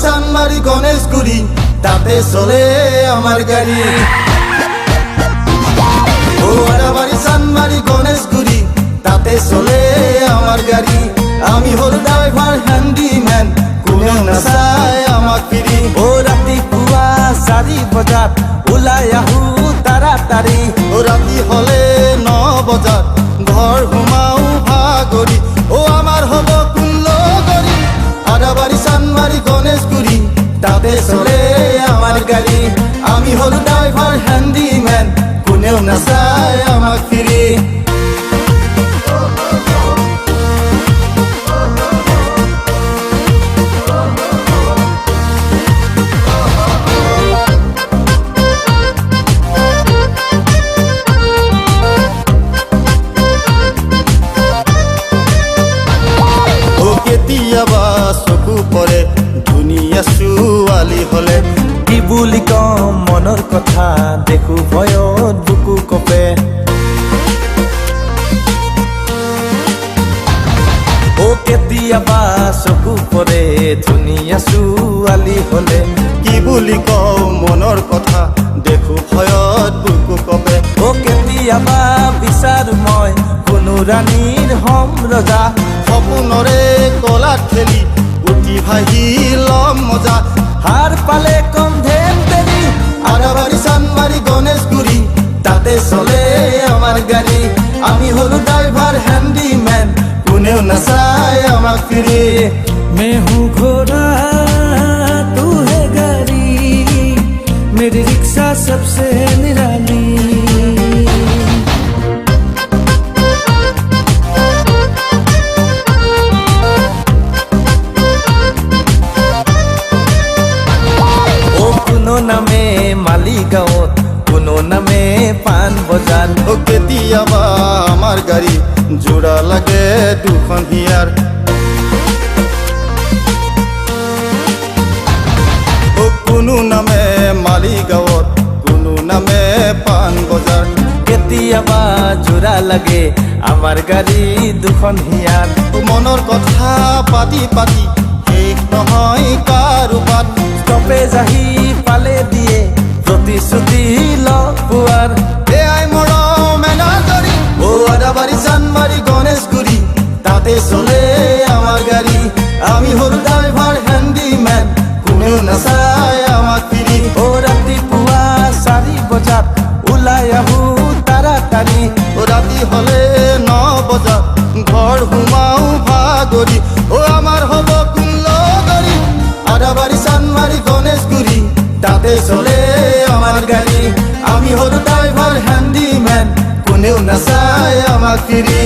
সানমারি গণেশগুড়ি তাতে চলে আমার গাড়ি ও আরাবাড়ি সানমারি গণেশগুড়ি তাতে চলে আমার গাড়ি আমি হল ড্রাইভার হ্যান্ডিম্যান কোনেও নাচায় আমাক ফিরি ও ৰাতিপুৱা 4 বজাত ওলাই আহো তাড়াতাড়ি ও রাতি হলে 9 বজাত ঘর ঘুমাও ভাগরি ও আমার হব কুল্লগরি আরাবাড়ি সানমারি গণেশগুড়ি তাতে চলে আমার গাড়ি আমি হল ড্রাইভার হ্যান্ডিম্যান কোনেও নাচায় আমাক ফিরি কেতিয়াবা চকু পৰে ধুনীয়া ছোৱালী হলে কি বুলি কম মনৰ কথা দেখো ভয়ত বুকু কপে ও কেতিয়াবা চকু পৰে ধুনীয়া ছোৱালী হলে কি বুলি কওঁ মনৰ কথা দেখো ভয়ত বুকু কপে ও কেতিয়াবা বিচাৰো মই কোনো ৰাণীৰ হম ৰজা সপোনৰে কলাত খেলি উঠি ভাহি লম মজা হার পালে কম ধেম দেরি আরাবাড়ি সানমারি গণেশগুড়ি তাতে চলে আমার গাড়ি আমি হলো ড্রাইভার হ্যান্ডিম্যান কোনেও নাচায় আমাক ফিরি मैं हूँ घोड़ा तू है गाड़ी मेरी रिक्शा सबसे निराली কোনো নামে মালিগাঁৱত কোনো নামে পান বজাৰ ও কেতিয়াবা আমাৰ গাড়ি জোড়া লাগে দুখন হিয়াৰ ও কোনো নামে মালিগাঁৱত কোনো নামে পান বজাৰ কেতিয়াবা জোৰা লাগে আমাৰ গাড়ী দুখন হিয়াৰ মনৰ কথা পাতি পাতি শেষ নহয় কাৰোবাত ষ্টপেজ আহি পালে দিয়ে প্ৰতিশ্ৰুতি লগ পোৱাৰ এয়াই মৰম এনাজৰি ও আৰাবাড়ি সানমাৰি গণেশগুড়ি তাতে চলে আমাৰ গাড়ি আমি হল ড্ৰাইভাৰ হ্যান্ডিম্যান কোনেও নাচায় আমাক ফিৰি ও ৰাতিপুৱা 4 বজাত ওলাই আহো তাড়াতাড়ি ও রাতি হলে 9 বজাত ঘর ঘুমাও ভাগরি ও আমার হব কুল্লগরি আরাবাড়ি সানমারি গণেশগুড়ি তাতে চলে আমার গাড়ি আমি হল ড্রাইভার হ্যান্ডিম্যান কোনেও নাচায় আমাক ফিরি